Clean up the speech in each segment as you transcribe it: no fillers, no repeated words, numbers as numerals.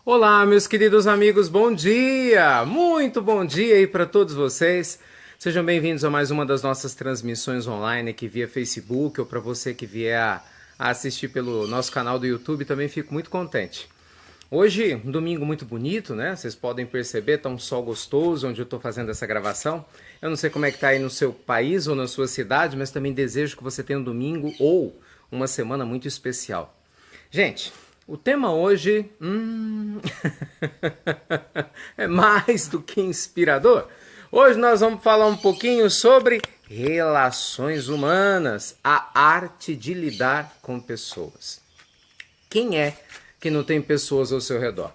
Olá, meus queridos amigos, bom dia! Muito bom dia aí para todos vocês. Sejam bem-vindos a mais uma das nossas transmissões online aqui via Facebook ou para você que vier a assistir pelo nosso canal do YouTube, também fico muito contente. Hoje, um domingo muito bonito, né? Vocês podem perceber, tá um sol gostoso onde eu estou fazendo essa gravação. Eu não sei como é que tá aí no seu país ou na sua cidade, mas também desejo que você tenha um domingo ou uma semana muito especial. Gente, o tema hoje é mais do que inspirador. Hoje nós vamos falar um pouquinho sobre relações humanas, a arte de lidar com pessoas. Quem é que não tem pessoas ao seu redor?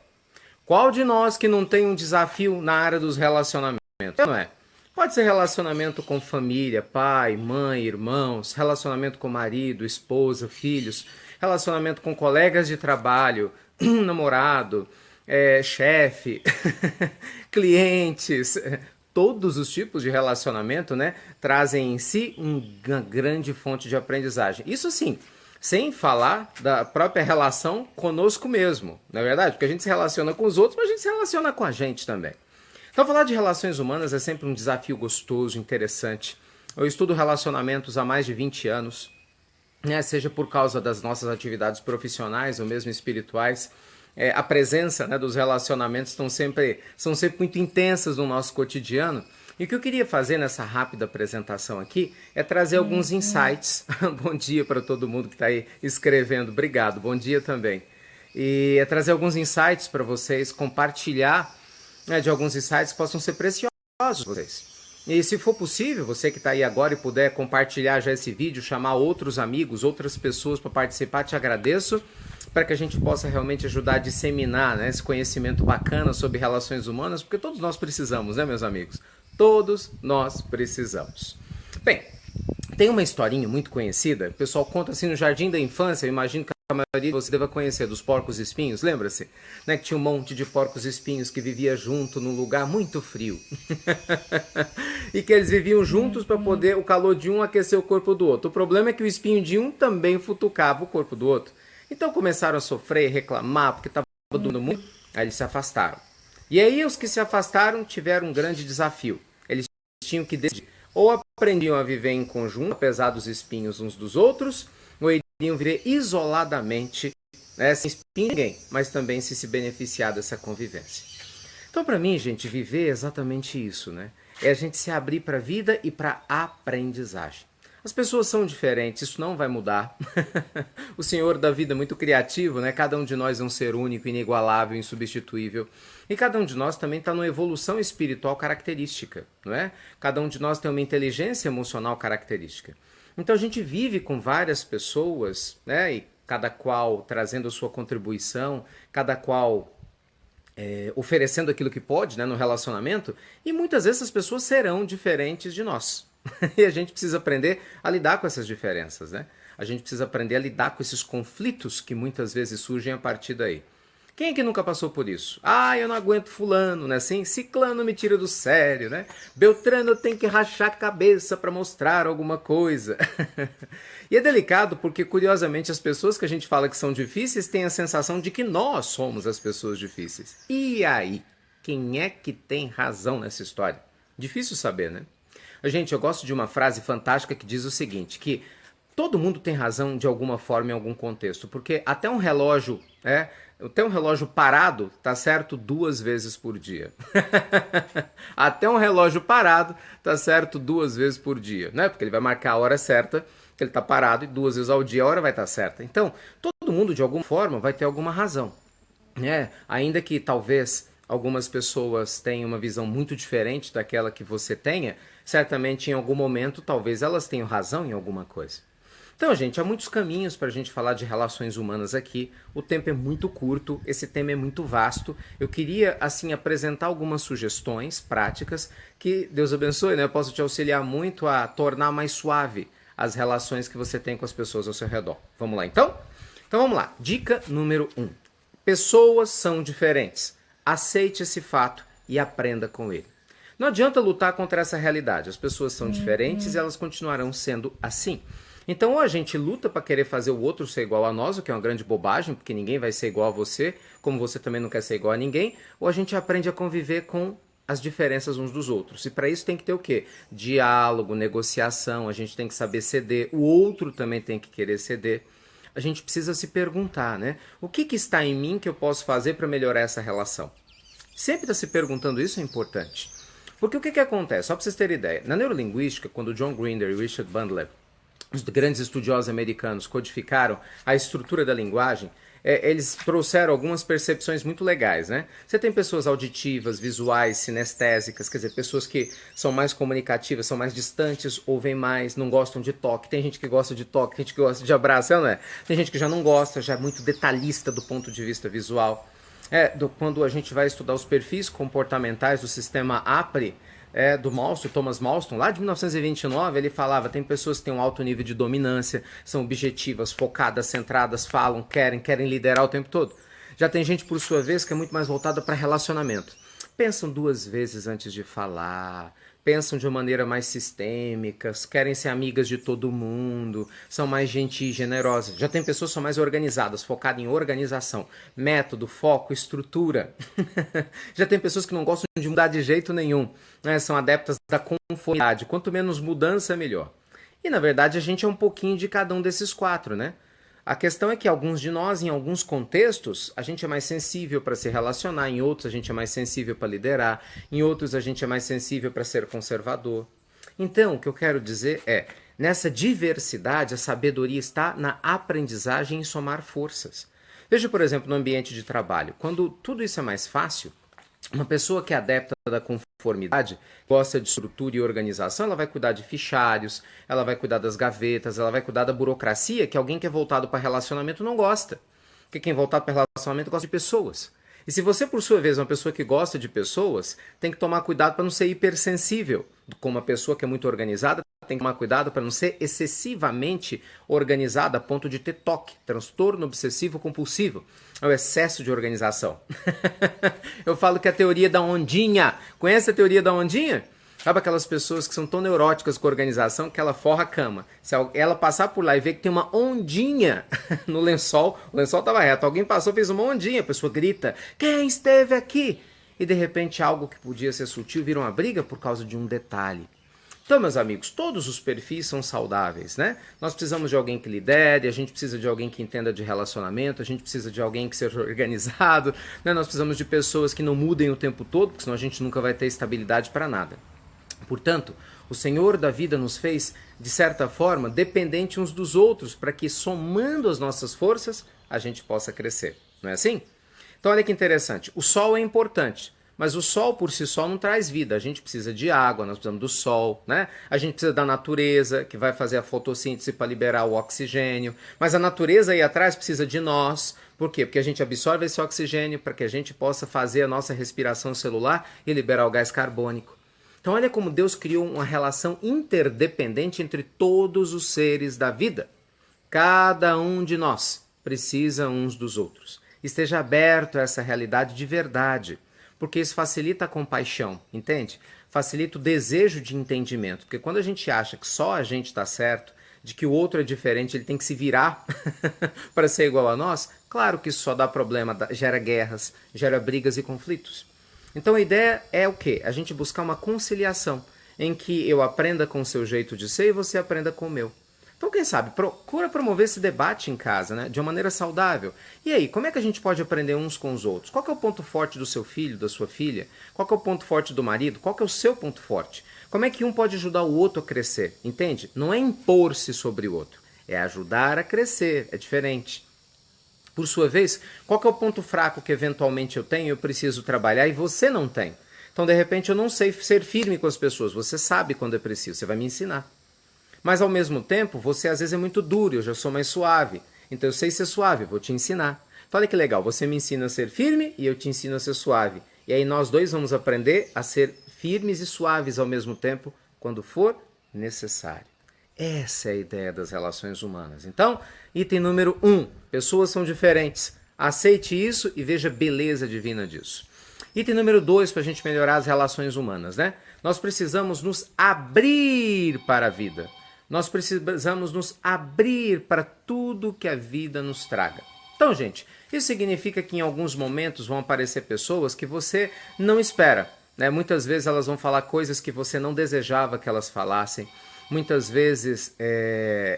Qual de nós que não tem um desafio na área dos relacionamentos? Não é? Pode ser relacionamento com família, pai, mãe, irmãos, relacionamento com marido, esposa, filhos, relacionamento com colegas de trabalho, namorado, chefe, clientes. Todos os tipos de relacionamento, né, trazem em si uma grande fonte de aprendizagem. Isso sim, sem falar da própria relação conosco mesmo, não é verdade? Porque a gente se relaciona com os outros, mas a gente se relaciona com a gente também. Então, falar de relações humanas é sempre um desafio gostoso, interessante. Eu estudo relacionamentos há mais de 20 anos, né, seja por causa das nossas atividades profissionais ou mesmo espirituais. A presença, né, dos relacionamentos são sempre muito intensas no nosso cotidiano. E o que eu queria fazer nessa rápida apresentação aqui é trazer alguns insights. Bom dia para todo mundo que está aí escrevendo. Obrigado, bom dia também. E é trazer alguns insights para vocês, compartilhar, né, de alguns insights que possam ser preciosos para vocês. E se for possível, você que está aí agora e puder compartilhar já esse vídeo, chamar outros amigos, outras pessoas para participar, te agradeço, para que a gente possa realmente ajudar a disseminar, né, esse conhecimento bacana sobre relações humanas, porque todos nós precisamos, né, meus amigos? Todos nós precisamos. Bem, tem uma historinha muito conhecida, o pessoal conta assim no Jardim da Infância, eu imagino que a maioria de você deva conhecer, dos porcos espinhos, lembra-se? Né, que tinha um monte de porcos espinhos que vivia junto num lugar muito frio. E que eles viviam juntos para poder o calor de um aquecer o corpo do outro. O problema é que o espinho de um também futucava o corpo do outro. Então começaram a sofrer, reclamar, porque estava doendo muito, aí eles se afastaram. E aí os que se afastaram tiveram um grande desafio. Eles tinham que decidir. Ou aprendiam a viver em conjunto, apesar dos espinhos uns dos outros, ou iriam viver isoladamente, né, sem espinho ninguém, mas também se beneficiar dessa convivência. Então, para mim, gente, viver é exatamente isso, né? É a gente se abrir para a vida e para a aprendizagem. As pessoas são diferentes, isso não vai mudar. O Senhor da vida é muito criativo, né? Cada um de nós é um ser único, inigualável, insubstituível. E cada um de nós também está numa evolução espiritual característica, não é? Cada um de nós tem uma inteligência emocional característica. Então a gente vive com várias pessoas, né? E cada qual trazendo a sua contribuição, cada qual oferecendo aquilo que pode, né, no relacionamento, e muitas vezes essas pessoas serão diferentes de nós. E a gente precisa aprender a lidar com essas diferenças, né? A gente precisa aprender a lidar com esses conflitos que muitas vezes surgem a partir daí. Quem é que nunca passou por isso? Ah, eu não aguento fulano, né? Assim, ciclano me tira do sério, né? Beltrano tem que rachar a cabeça para mostrar alguma coisa. E é delicado porque, curiosamente, as pessoas que a gente fala que são difíceis têm a sensação de que nós somos as pessoas difíceis. E aí? Quem é que tem razão nessa história? Difícil saber, né? Gente, eu gosto de uma frase fantástica que diz o seguinte, que todo mundo tem razão de alguma forma em algum contexto, porque até um relógio parado tá certo 2 vezes por dia. Até um relógio parado tá certo 2 vezes por dia, né? Porque ele vai marcar a hora certa, que ele tá parado e 2 vezes ao dia a hora vai estar certa. Então, todo mundo de alguma forma vai ter alguma razão, né? Ainda que talvez algumas pessoas tenham uma visão muito diferente daquela que você tenha, certamente em algum momento talvez elas tenham razão em alguma coisa. Então, gente, há muitos caminhos para a gente falar de relações humanas aqui. O tempo é muito curto, esse tema é muito vasto. Eu queria, assim, apresentar algumas sugestões práticas que, Deus abençoe, né? Eu posso te auxiliar muito a tornar mais suave as relações que você tem com as pessoas ao seu redor. Vamos lá, então? Então, vamos lá. Dica número 1. Pessoas são diferentes. Aceite esse fato e aprenda com ele. Não adianta lutar contra essa realidade. As pessoas são diferentes e elas continuarão sendo assim. Então, ou a gente luta para querer fazer o outro ser igual a nós, o que é uma grande bobagem, porque ninguém vai ser igual a você, como você também não quer ser igual a ninguém, ou a gente aprende a conviver com as diferenças uns dos outros. E para isso tem que ter o quê? Diálogo, negociação, a gente tem que saber ceder, o outro também tem que querer ceder. A gente precisa se perguntar, né? O que está em mim que eu posso fazer para melhorar essa relação? Sempre estar se perguntando isso é importante. Porque o que acontece? Só para vocês terem ideia. Na neurolinguística, quando John Grinder e Richard Bandler, os grandes estudiosos americanos, codificaram a estrutura da linguagem, eles trouxeram algumas percepções muito legais, né? Você tem pessoas auditivas, visuais, sinestésicas, quer dizer, pessoas que são mais comunicativas, são mais distantes, ouvem mais, não gostam de toque. Tem gente que gosta de toque, tem gente que gosta de abraço, não é? Tem gente que já não gosta, já é muito detalhista do ponto de vista visual. Quando a gente vai estudar os perfis comportamentais do sistema APRI, do Malston, Thomas Malston, lá de 1929, ele falava, tem pessoas que têm um alto nível de dominância, são objetivas, focadas, centradas, falam, querem liderar o tempo todo. Já tem gente, por sua vez, que é muito mais voltada para relacionamento. Pensam duas vezes antes de falar, pensam de uma maneira mais sistêmica, querem ser amigas de todo mundo, são mais gentis, generosas. Já tem pessoas que são mais organizadas, focadas em organização, método, foco, estrutura. Já tem pessoas que não gostam de mudar de jeito nenhum, né? São adeptas da conformidade. Quanto menos mudança, melhor. E na verdade a gente é um pouquinho de cada um desses quatro, né? A questão é que alguns de nós, em alguns contextos, a gente é mais sensível para se relacionar, em outros a gente é mais sensível para liderar, em outros a gente é mais sensível para ser conservador. Então, o que eu quero dizer é, nessa diversidade, a sabedoria está na aprendizagem e somar forças. Veja, por exemplo, no ambiente de trabalho, quando tudo isso é mais fácil, uma pessoa que é adepta da conformidade, gosta de estrutura e organização, ela vai cuidar de fichários, ela vai cuidar das gavetas, ela vai cuidar da burocracia, que alguém que é voltado para relacionamento não gosta. Porque quem é voltado para relacionamento gosta de pessoas. E se você, por sua vez, é uma pessoa que gosta de pessoas, tem que tomar cuidado para não ser hipersensível. Como uma pessoa que é muito organizada, tem que tomar cuidado para não ser excessivamente organizada a ponto de ter toque, transtorno obsessivo compulsivo. É o excesso de organização. Eu falo que é a teoria da ondinha. Conhece a teoria da ondinha? Sabe aquelas pessoas que são tão neuróticas com a organização que ela forra a cama. Se ela passar por lá e ver que tem uma ondinha no lençol, o lençol estava reto, alguém passou e fez uma ondinha, a pessoa grita, quem esteve aqui? E de repente algo que podia ser sutil vira uma briga por causa de um detalhe. Então, meus amigos, todos os perfis são saudáveis, né? Nós precisamos de alguém que lidere, a gente precisa de alguém que entenda de relacionamento, a gente precisa de alguém que seja organizado, né? Nós precisamos de pessoas que não mudem o tempo todo, porque senão a gente nunca vai ter estabilidade para nada. Portanto, o Senhor da vida nos fez, de certa forma, dependente uns dos outros, para que, somando as nossas forças, a gente possa crescer. Não é assim? Então, olha que interessante. O sol é importante. Mas o sol por si só não traz vida. A gente precisa de água, nós precisamos do sol, né? A gente precisa da natureza, que vai fazer a fotossíntese para liberar o oxigênio. Mas a natureza aí atrás precisa de nós. Por quê? Porque a gente absorve esse oxigênio para que a gente possa fazer a nossa respiração celular e liberar o gás carbônico. Então olha como Deus criou uma relação interdependente entre todos os seres da vida. Cada um de nós precisa uns dos outros. Esteja aberto a essa realidade de verdade. Porque isso facilita a compaixão, entende? Facilita o desejo de entendimento. Porque quando a gente acha que só a gente está certo, de que o outro é diferente, ele tem que se virar para ser igual a nós, claro que isso só dá problema, gera guerras, gera brigas e conflitos. Então a ideia é o quê? A gente buscar uma conciliação, em que eu aprenda com o seu jeito de ser e você aprenda com o meu. Então, quem sabe, procura promover esse debate em casa, né? De uma maneira saudável. E aí, como é que a gente pode aprender uns com os outros? Qual que é o ponto forte do seu filho, da sua filha? Qual que é o ponto forte do marido? Qual que é o seu ponto forte? Como é que um pode ajudar o outro a crescer? Entende? Não é impor-se sobre o outro. É ajudar a crescer. É diferente. Por sua vez, qual que é o ponto fraco que eventualmente eu tenho e eu preciso trabalhar e você não tem? Então, de repente, eu não sei ser firme com as pessoas. Você sabe quando é preciso. Você vai me ensinar. Mas ao mesmo tempo, você às vezes é muito duro, eu já sou mais suave. Então eu sei ser suave, vou te ensinar. Então olha que legal, você me ensina a ser firme e eu te ensino a ser suave. E aí nós dois vamos aprender a ser firmes e suaves ao mesmo tempo, quando for necessário. Essa é a ideia das relações humanas. Então, item número 1, pessoas são diferentes. Aceite isso e veja a beleza divina disso. Item número 2, para a gente melhorar as relações humanas, né? Nós precisamos nos abrir para a vida. Nós precisamos nos abrir para tudo que a vida nos traga. Então, gente, isso significa que em alguns momentos vão aparecer pessoas que você não espera, né? Muitas vezes elas vão falar coisas que você não desejava que elas falassem. Muitas vezes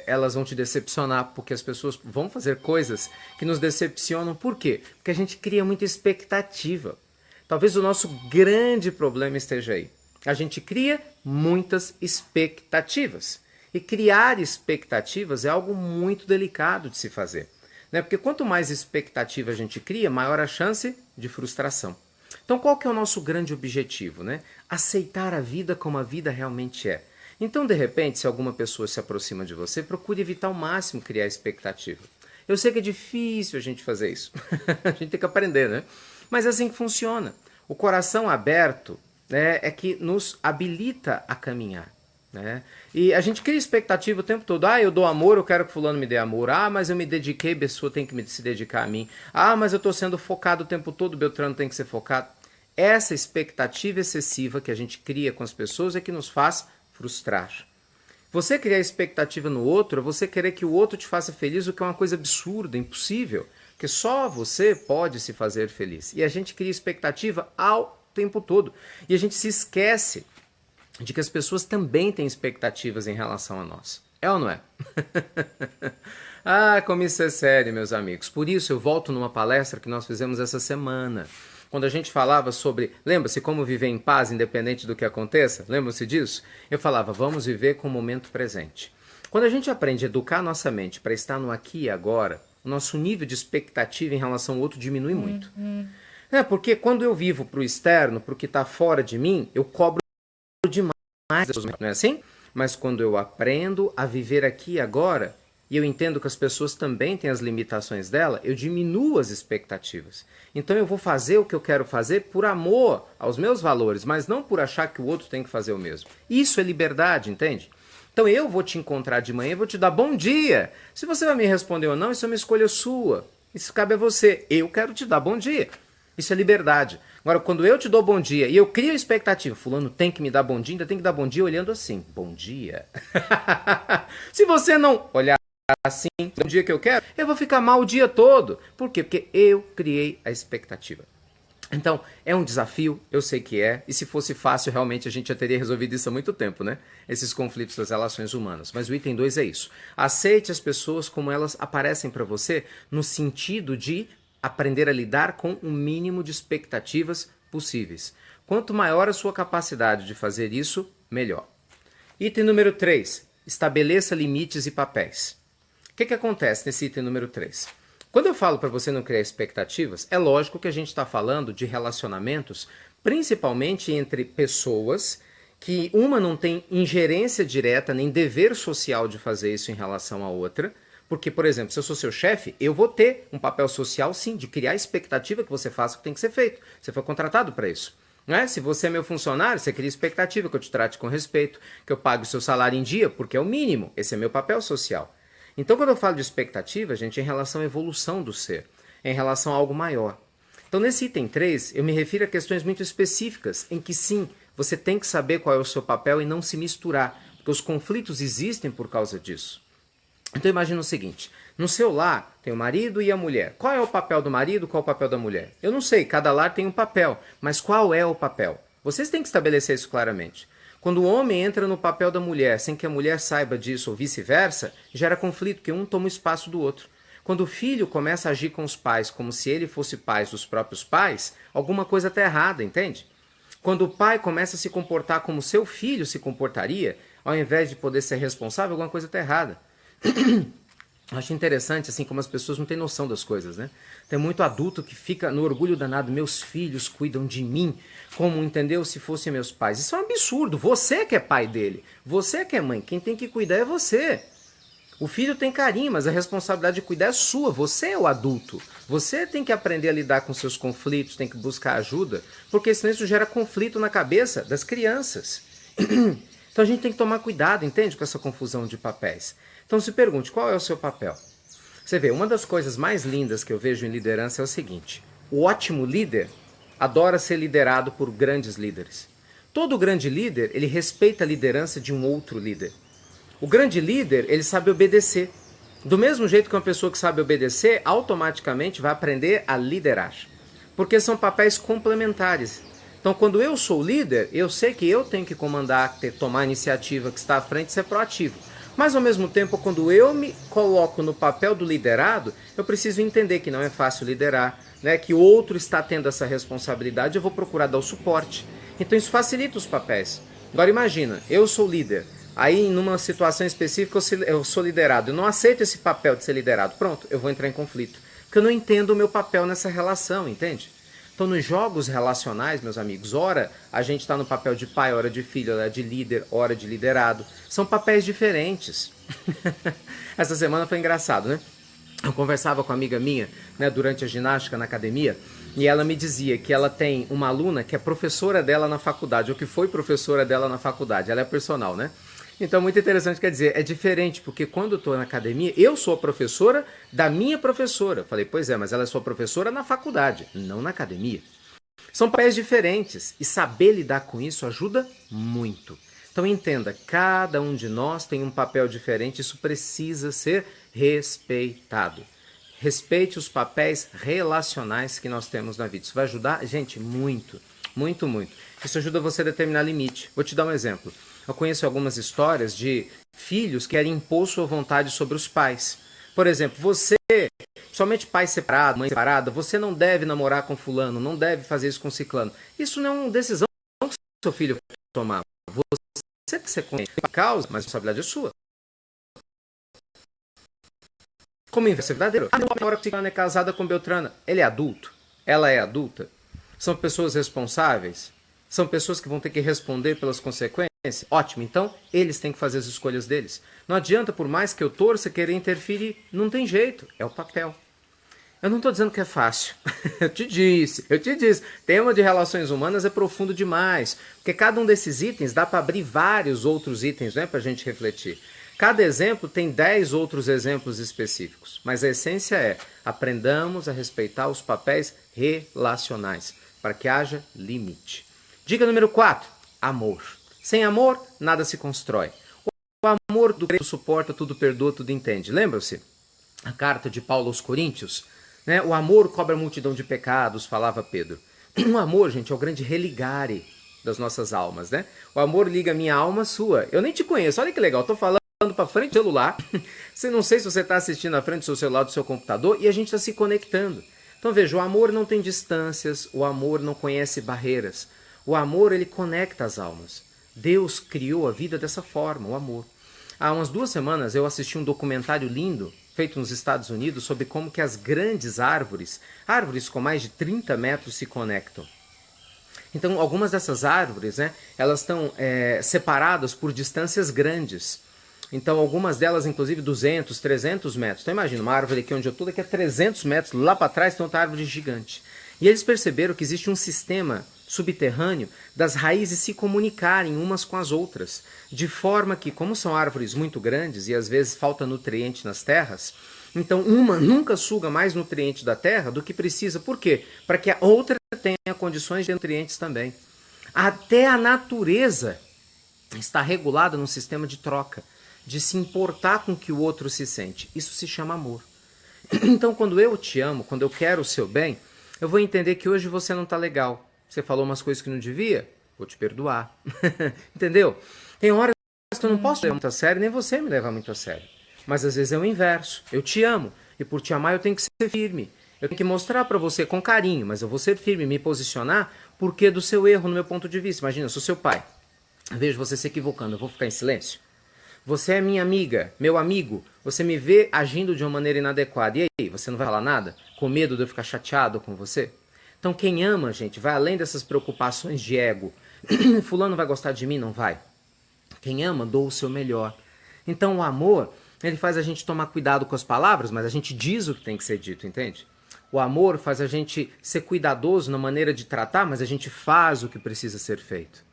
elas vão te decepcionar, porque as pessoas vão fazer coisas que nos decepcionam. Por quê? Porque a gente cria muita expectativa. Talvez o nosso grande problema esteja aí. A gente cria muitas expectativas. E criar expectativas é algo muito delicado de se fazer, né? Porque quanto mais expectativa a gente cria, maior a chance de frustração. Então qual que é o nosso grande objetivo, né? Aceitar a vida como a vida realmente é. Então, de repente, se alguma pessoa se aproxima de você, procure evitar ao máximo criar expectativa. Eu sei que é difícil a gente fazer isso. A gente tem que aprender, né? Mas é assim que funciona. O coração aberto, né, é que nos habilita a caminhar, né? E a gente cria expectativa o tempo todo. Ah, eu dou amor, eu quero que fulano me dê amor. Ah, mas eu me dediquei, a pessoa tem que se dedicar a mim. Ah, mas eu estou sendo focado o tempo todo, Beltrano tem que ser focado. Essa expectativa excessiva que a gente cria com as pessoas é que nos faz frustrar. Você criar expectativa no outro é você querer que o outro te faça feliz, o que é uma coisa absurda, impossível. Porque só você pode se fazer feliz. E a gente cria expectativa ao tempo todo. E a gente se esquece de que as pessoas também têm expectativas em relação a nós. É ou não é? Ah, como isso é sério, meus amigos. Por isso eu volto numa palestra que nós fizemos essa semana, quando a gente falava sobre, lembra-se como viver em paz independente do que aconteça? Lembra-se disso? Eu falava, vamos viver com o momento presente. Quando a gente aprende a educar nossa mente para estar no aqui e agora, o nosso nível de expectativa em relação ao outro diminui muito. Porque quando eu vivo para o externo, para o que está fora de mim, eu cobro demais, não é assim? Mas quando eu aprendo a viver aqui e agora, e eu entendo que as pessoas também têm as limitações dela, eu diminuo as expectativas. Então eu vou fazer o que eu quero fazer por amor aos meus valores, mas não por achar que o outro tem que fazer o mesmo. Isso é liberdade, entende? Então eu vou te encontrar de manhã e vou te dar bom dia. Se você vai me responder ou não, isso é uma escolha sua. Isso cabe a você. Eu quero te dar bom dia. Isso é liberdade. Agora, quando eu te dou bom dia e eu crio a expectativa, fulano tem que me dar bom dia, ainda tem que dar bom dia olhando assim, bom dia. Se você não olhar assim, no dia que eu quero, eu vou ficar mal o dia todo. Por quê? Porque eu criei a expectativa. Então, é um desafio, eu sei que é, e se fosse fácil, realmente a gente já teria resolvido isso há muito tempo, né? Esses conflitos das relações humanas. Mas o item 2 é isso. Aceite as pessoas como elas aparecem para você, no sentido de aprender a lidar com o mínimo de expectativas possíveis. Quanto maior a sua capacidade de fazer isso, melhor. Item número 3. Estabeleça limites e papéis. O que acontece nesse item número 3? Quando eu falo para você não criar expectativas, é lógico que a gente está falando de relacionamentos, principalmente entre pessoas que uma não tem ingerência direta nem dever social de fazer isso em relação à outra. Porque, por exemplo, se eu sou seu chefe, eu vou ter um papel social, sim, de criar expectativa que você faça o que tem que ser feito. Você foi contratado para isso. Né? Se você é meu funcionário, você cria expectativa que eu te trate com respeito, que eu pague o seu salário em dia, porque é o mínimo. Esse é meu papel social. Então, quando eu falo de expectativa, gente, é em relação à evolução do ser, é em relação a algo maior. Então, nesse item 3, eu me refiro a questões muito específicas, em que sim, você tem que saber qual é o seu papel e não se misturar, porque os conflitos existem por causa disso. Então, imagina o seguinte, no seu lar tem o marido e a mulher. Qual é o papel do marido, qual é o papel da mulher? Eu não sei, cada lar tem um papel, mas qual é o papel? Vocês têm que estabelecer isso claramente. Quando o homem entra no papel da mulher sem que a mulher saiba disso ou vice-versa, gera conflito, porque um toma o espaço do outro. Quando o filho começa a agir com os pais como se ele fosse pai dos próprios pais, alguma coisa está errada, entende? Quando o pai começa a se comportar como seu filho se comportaria, ao invés de poder ser responsável, alguma coisa está errada. Acho interessante assim como as pessoas não têm noção das coisas, né? Tem muito adulto que fica no orgulho danado, meus filhos cuidam de mim, como, entendeu, se fossem meus pais. Isso é um absurdo, você que é pai dele, você que é mãe, quem tem que cuidar é você. O filho tem carinho, mas a responsabilidade de cuidar é sua, você é o adulto. Você tem que aprender a lidar com seus conflitos, tem que buscar ajuda, porque senão isso gera conflito na cabeça das crianças. Então a gente tem que tomar cuidado, entende, com essa confusão de papéis. Então se pergunte, qual é o seu papel? Você vê, uma das coisas mais lindas que eu vejo em liderança é o seguinte, o ótimo líder adora ser liderado por grandes líderes. Todo grande líder, ele respeita a liderança de um outro líder. O grande líder, ele sabe obedecer. Do mesmo jeito que uma pessoa que sabe obedecer, automaticamente vai aprender a liderar. Porque são papéis complementares. Então, quando eu sou líder, eu sei que eu tenho que comandar, tomar a iniciativa, que está à frente, ser proativo. Mas, ao mesmo tempo, quando eu me coloco no papel do liderado, eu preciso entender que não é fácil liderar, né? Que o outro está tendo essa responsabilidade, eu vou procurar dar o suporte. Então, isso facilita os papéis. Agora, imagina, eu sou líder. Aí, numa situação específica, eu sou liderado. Eu não aceito esse papel de ser liderado. Pronto, eu vou entrar em conflito. Porque eu não entendo o meu papel nessa relação, entende? Então, nos jogos relacionais, meus amigos, ora a gente está no papel de pai, ora de filho, ora de líder, ora de liderado. São papéis diferentes. Essa semana foi engraçado, né? Eu conversava com uma amiga minha, né, durante a ginástica na academia, e ela me dizia que ela tem uma aluna que é professora dela na faculdade, ou que foi professora dela na faculdade. Ela é personal, né? Então, muito interessante, quer dizer, é diferente, porque quando eu estou na academia, eu sou a professora da minha professora. Falei, pois é, mas ela é sua professora na faculdade, não na academia. São papéis diferentes, e saber lidar com isso ajuda muito. Então entenda, cada um de nós tem um papel diferente, isso precisa ser respeitado. Respeite os papéis relacionais que nós temos na vida. Isso vai ajudar, gente, muito, muito, muito. Isso ajuda você a determinar limite. Vou te dar um exemplo. Eu conheço algumas histórias de filhos que querem impor sua vontade sobre os pais. Por exemplo, você, somente pai separado, mãe separada, você não deve namorar com fulano, não deve fazer isso com ciclano. Isso não é uma decisão que seu filho tomar. Você que você conhece a causa, mas a responsabilidade é sua. Como inverso é verdadeiro. Na hora que ciclano é casada com Beltrana, ele é adulto? Ela é adulta? São pessoas responsáveis? São pessoas que vão ter que responder pelas consequências? Ótimo, então eles têm que fazer as escolhas deles. Não adianta, por mais que eu torça, querer interferir. Não tem jeito, é o papel. Eu não estou dizendo que é fácil. Eu te disse. Tema de relações humanas é profundo demais. Porque cada um desses itens dá para abrir vários outros itens, né, para a gente refletir. Cada exemplo tem 10 outros exemplos específicos. Mas a essência é, aprendamos a respeitar os papéis relacionais, para que haja limite. Dica número 4, amor. Sem amor, nada se constrói. O amor do Cristo suporta, tudo perdoa, tudo entende. Lembra-se? A carta de Paulo aos Coríntios, né? O amor cobre a multidão de pecados, falava Pedro. O amor, gente, é o grande religare das nossas almas, né? O amor liga minha alma à sua. Eu nem te conheço, olha que legal, estou falando para frente do celular. Não sei se você está assistindo na frente do seu celular, do seu computador, e a gente está se conectando. Então veja, o amor não tem distâncias, o amor não conhece barreiras. O amor, ele conecta as almas. Deus criou a vida dessa forma, o amor. Há umas 2 semanas eu assisti um documentário lindo, feito nos Estados Unidos, sobre como que as grandes árvores com mais de 30 metros se conectam. Então, algumas dessas árvores, né, elas estão separadas por distâncias grandes. Então, algumas delas, inclusive, 200, 300 metros. Então, imagina, uma árvore aqui onde eu estou, daqui a 300 metros, lá para trás tem outra árvore gigante. E eles perceberam que existe um sistema subterrâneo das raízes se comunicarem umas com as outras, de forma que, como são árvores muito grandes e às vezes falta nutriente nas terras, então uma nunca suga mais nutriente da terra do que precisa. Por quê? Para que a outra tenha condições de nutrientes também. Até a natureza está regulada num sistema de troca, de se importar com o que o outro se sente. Isso se chama amor. Então, quando eu te amo, quando eu quero o seu bem, eu vou entender que hoje você não está legal. Você falou umas coisas que não devia, vou te perdoar. Entendeu? Tem horas que eu não posso levar muito a sério, nem você me leva muito a sério. Mas às vezes é o inverso. Eu te amo, e por te amar eu tenho que ser firme. Eu tenho que mostrar para você com carinho, mas eu vou ser firme, me posicionar, porque do seu erro, no meu ponto de vista. Imagina, eu sou seu pai. Eu vejo você se equivocando, eu vou ficar em silêncio? Você é minha amiga, meu amigo, você me vê agindo de uma maneira inadequada. E aí, você não vai falar nada? Com medo de eu ficar chateado com você? Então quem ama, gente, vai além dessas preocupações de ego. Fulano vai gostar de mim? Não vai. Quem ama, doa o seu melhor. Então o amor, ele faz a gente tomar cuidado com as palavras, mas a gente diz o que tem que ser dito, entende? O amor faz a gente ser cuidadoso na maneira de tratar, mas a gente faz o que precisa ser feito.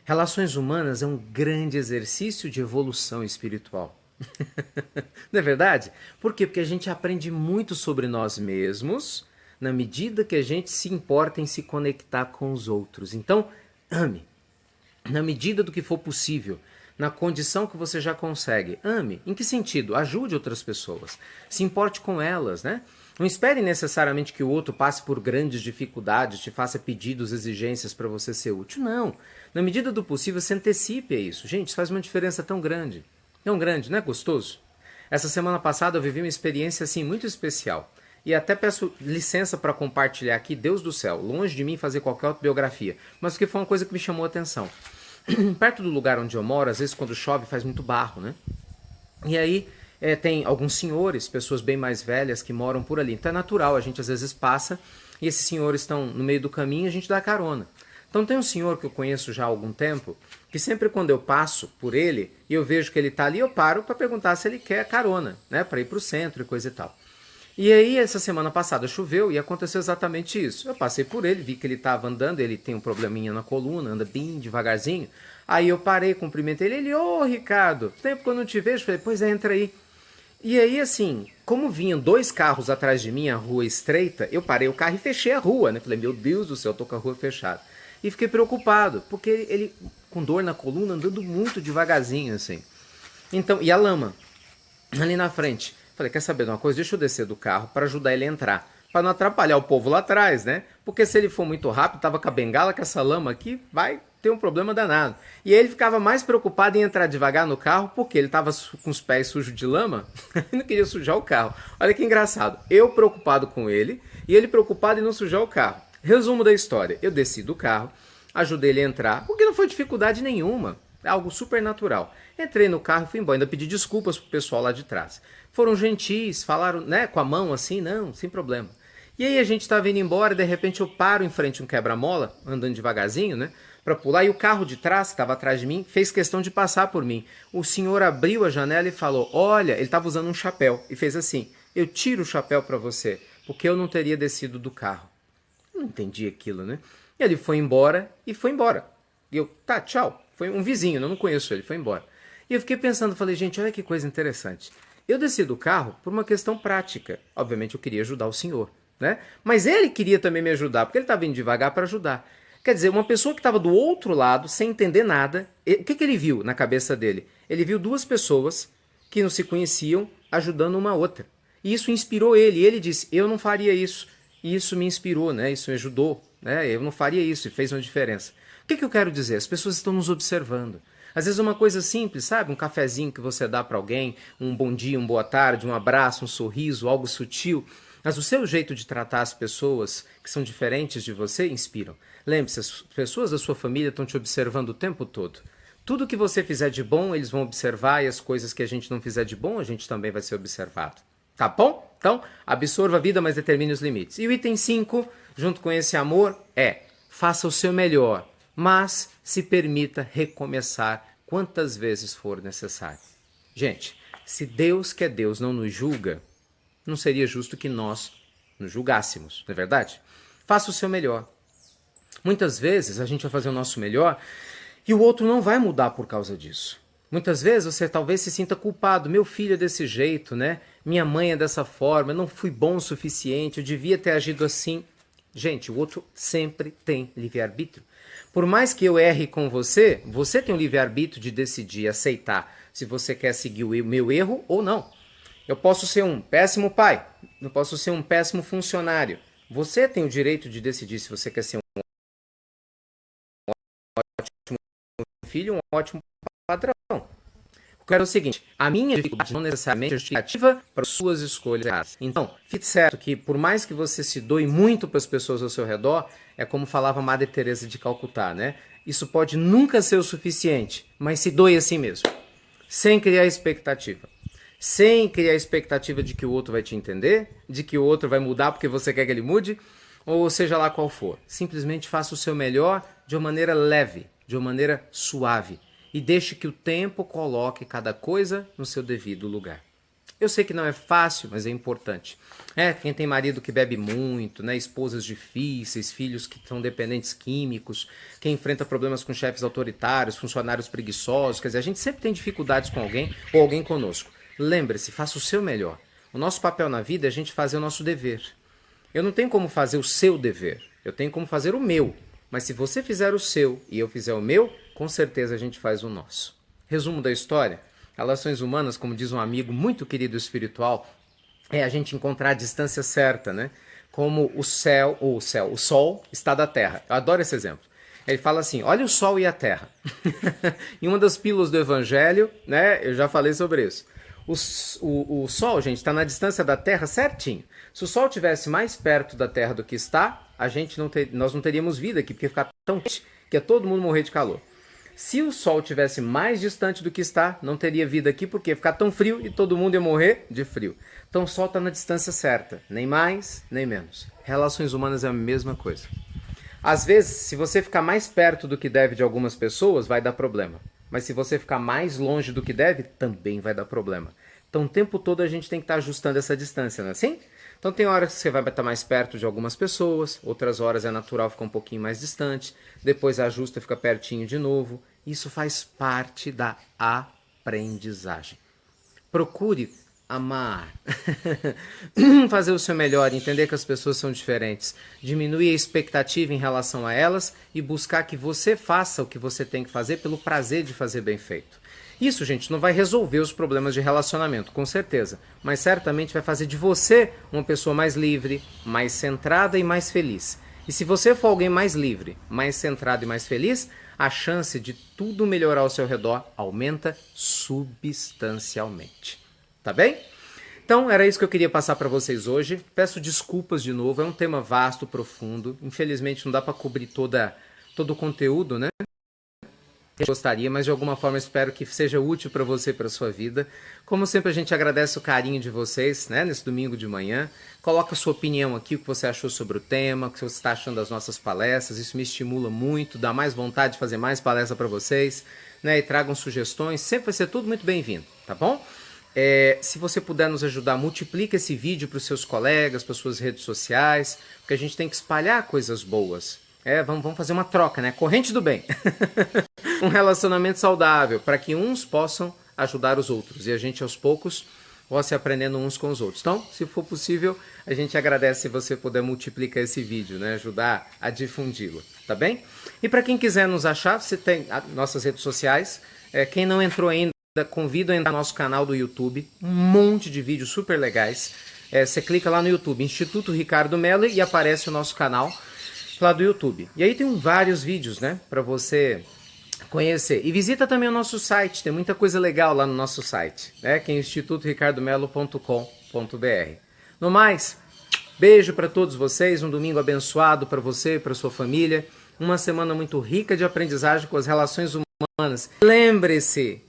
Relações humanas é um grande exercício de evolução espiritual. Não é verdade? Por quê? Porque a gente aprende muito sobre nós mesmos na medida que a gente se importa em se conectar com os outros. Então, ame. Na medida do que for possível. na condição que você já consegue. Ame. Em que sentido? Ajude outras pessoas. Se importe com elas, né? Não espere necessariamente que o outro passe por grandes dificuldades, te faça pedidos, exigências para você ser útil. Não. Na medida do possível, se antecipe a isso. Gente, isso faz uma diferença tão grande. Tão grande, não é gostoso? Essa semana passada eu vivi uma experiência assim muito especial. E até peço licença para compartilhar aqui, Deus do céu, longe de mim fazer qualquer autobiografia, mas que foi uma coisa que me chamou a atenção. Perto do lugar onde eu moro, às vezes quando chove faz muito barro, né? E aí tem alguns senhores, pessoas bem mais velhas que moram por ali. Então é natural, a gente às vezes passa e esses senhores estão no meio do caminho e a gente dá carona. Então tem um senhor que eu conheço já há algum tempo, que sempre quando eu passo por ele e eu vejo que ele está ali, eu paro para perguntar se ele quer carona, né? Para ir para o centro e coisa e tal. E aí, essa semana passada choveu e aconteceu exatamente isso. Eu passei por ele, vi que ele estava andando, ele tem um probleminha na coluna, anda bem devagarzinho. Aí eu parei, cumprimentei ele, ô Ricardo, tempo que eu não te vejo, falei, pois é, entra aí. E aí, assim, como vinham dois carros atrás de mim, a rua estreita, eu parei o carro e fechei a rua, né? Falei, meu Deus do céu, eu tô com a rua fechada. E fiquei preocupado, porque ele com dor na coluna, andando muito devagarzinho, assim. Então, e a lama ali na frente. Falei, quer saber de uma coisa? Deixa eu descer do carro para ajudar ele a entrar. Para não atrapalhar o povo lá atrás, né? Porque se ele for muito rápido, tava com a bengala, com essa lama aqui, vai ter um problema danado. E aí ele ficava mais preocupado em entrar devagar no carro, porque ele tava com os pés sujos de lama e não queria sujar o carro. Olha que engraçado. Eu preocupado com ele e ele preocupado em não sujar o carro. Resumo da história. Eu desci do carro, ajudei ele a entrar, porque não foi dificuldade nenhuma. É algo super natural. Entrei no carro e fui embora. Ainda pedi desculpas pro pessoal lá de trás. Foram gentis, falaram, né, com a mão assim, não, sem problema. E aí a gente estava indo embora e de repente eu paro em frente a um quebra-mola, andando devagarzinho, né, para pular. E o carro de trás, que estava atrás de mim, fez questão de passar por mim. O senhor abriu a janela e falou, olha, ele estava usando um chapéu. E fez assim, eu tiro o chapéu para você, porque eu não teria descido do carro. Eu não entendi aquilo, né? E ele foi embora e foi embora. E eu, tá, tchau. Foi um vizinho, eu não conheço ele, foi embora. E eu fiquei pensando, falei, gente, olha que coisa interessante. Eu desci do carro por uma questão prática. Obviamente eu queria ajudar o senhor, né? Mas ele queria também me ajudar, porque ele estava indo devagar para ajudar. Quer dizer, uma pessoa que estava do outro lado, sem entender nada, o que ele viu na cabeça dele? Ele viu duas pessoas que não se conheciam ajudando uma outra. E isso inspirou ele. E ele disse, eu não faria isso. E isso me inspirou, né? Isso me ajudou, né? Eu não faria isso e fez uma diferença. O que eu quero dizer? As pessoas estão nos observando. Às vezes uma coisa simples, sabe? Um cafezinho que você dá para alguém, um bom dia, uma boa tarde, um abraço, um sorriso, algo sutil. Mas o seu jeito de tratar as pessoas que são diferentes de você inspiram. Lembre-se, as pessoas da sua família estão te observando o tempo todo. Tudo que você fizer de bom, eles vão observar, e as coisas que a gente não fizer de bom, a gente também vai ser observado. Tá bom? Então, absorva a vida, mas determine os limites. E o item 5, junto com esse amor, é faça o seu melhor, mas se permita recomeçar quantas vezes for necessário. Gente, se Deus, que é Deus, não nos julga, não seria justo que nós nos julgássemos, não é verdade? Faça o seu melhor. Muitas vezes a gente vai fazer o nosso melhor e o outro não vai mudar por causa disso. Muitas vezes você talvez se sinta culpado. Meu filho é desse jeito, né? Minha mãe é dessa forma, eu não fui bom o suficiente, eu devia ter agido assim. Gente, o outro sempre tem livre-arbítrio. Por mais que eu erre com você, você tem o livre-arbítrio de decidir, aceitar se você quer seguir o meu erro ou não. Eu posso ser um péssimo pai, eu posso ser um péssimo funcionário. Você tem o direito de decidir se você quer ser um ótimo filho, um ótimo padrão. Eu quero o seguinte, a minha dificuldade não necessariamente é justificativa para suas escolhas erradas. Então, fique certo que por mais que você se doe muito para as pessoas ao seu redor, é como falava Madre Teresa de Calcutá, né? Isso pode nunca ser o suficiente, mas se doe assim mesmo, sem criar expectativa. Sem criar expectativa de que o outro vai te entender, de que o outro vai mudar porque você quer que ele mude, ou seja lá qual for. Simplesmente faça o seu melhor de uma maneira leve, de uma maneira suave. E deixe que o tempo coloque cada coisa no seu devido lugar. Eu sei que não é fácil, mas é importante. Quem tem marido que bebe muito, né, esposas difíceis, filhos que são dependentes químicos, quem enfrenta problemas com chefes autoritários, funcionários preguiçosos, quer dizer, a gente sempre tem dificuldades com alguém ou alguém conosco. Lembre-se, faça o seu melhor. O nosso papel na vida é a gente fazer o nosso dever. Eu não tenho como fazer o seu dever, eu tenho como fazer o meu. Mas se você fizer o seu e eu fizer o meu, com certeza a gente faz o nosso. Resumo da história: relações humanas, como diz um amigo muito querido espiritual, é a gente encontrar a distância certa, né? Como o sol está da Terra. Eu adoro esse exemplo. Ele fala assim: olha o Sol e a Terra. Em uma das pílulas do Evangelho, né? Eu já falei sobre isso. O Sol, gente, está na distância da Terra certinho. Se o Sol tivesse mais perto da Terra do que está, nós não teríamos vida aqui, porque fica tão quente que ia todo mundo morrer de calor. Se o Sol tivesse mais distante do que está, não teria vida aqui, porque ia ficar tão frio e todo mundo ia morrer de frio. Então o Sol está na distância certa, nem mais, nem menos. Relações humanas é a mesma coisa. Às vezes, se você ficar mais perto do que deve de algumas pessoas, vai dar problema. Mas se você ficar mais longe do que deve, também vai dar problema. Então o tempo todo a gente tem que estar ajustando essa distância, não é assim? Então tem horas que você vai estar mais perto de algumas pessoas, outras horas é natural ficar um pouquinho mais distante, depois ajusta e fica pertinho de novo. Isso faz parte da aprendizagem. Procure amar, fazer o seu melhor, entender que as pessoas são diferentes, diminuir a expectativa em relação a elas e buscar que você faça o que você tem que fazer pelo prazer de fazer bem feito. Isso, gente, não vai resolver os problemas de relacionamento, com certeza, mas certamente vai fazer de você uma pessoa mais livre, mais centrada e mais feliz. E se você for alguém mais livre, mais centrado e mais feliz, a chance de tudo melhorar ao seu redor aumenta substancialmente. Tá bem? Então, era isso que eu queria passar para vocês hoje. Peço desculpas de novo, é um tema vasto, profundo. Infelizmente não dá para cobrir todo o conteúdo, né? Eu gostaria, mas de alguma forma espero que seja útil para você e para sua vida. Como sempre, a gente agradece o carinho de vocês, né, nesse domingo de manhã. Coloca a sua opinião aqui, o que você achou sobre o tema, o que você está achando das nossas palestras. Isso me estimula muito, dá mais vontade de fazer mais palestra para vocês, né? E tragam sugestões, sempre vai ser tudo muito bem-vindo, tá bom? Se você puder nos ajudar, multiplica esse vídeo para os seus colegas, para as suas redes sociais, porque a gente tem que espalhar coisas boas. Vamos fazer uma troca, né? Corrente do bem. Um relacionamento saudável, para que uns possam ajudar os outros e a gente aos poucos possa ir aprendendo uns com os outros. Então, se for possível, a gente agradece se você puder multiplicar esse vídeo, né? Ajudar a difundi-lo, tá bem? E para quem quiser nos achar, você tem nossas redes sociais. Quem não entrou ainda, convido a entrar no nosso canal do YouTube, um monte de vídeos super legais. Você clica lá no YouTube, Instituto Ricardo Mello, e aparece o nosso canal lá do YouTube. E aí tem vários vídeos, né, para você conhecer. E visita também o nosso site, tem muita coisa legal lá no nosso site, né, que é institutoricardomelo.com.br. No mais, beijo para todos vocês, um domingo abençoado para você e para sua família, uma semana muito rica de aprendizagem com as relações humanas. Lembre-se,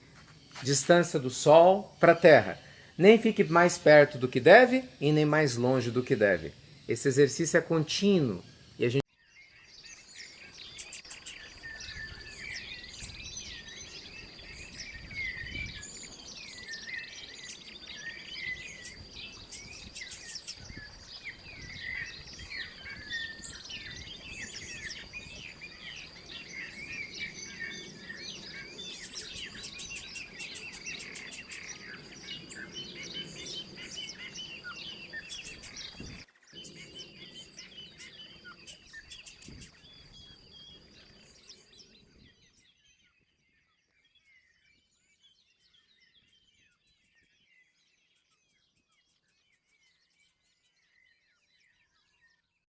distância do Sol para a Terra. Nem fique mais perto do que deve e nem mais longe do que deve. Esse exercício é contínuo.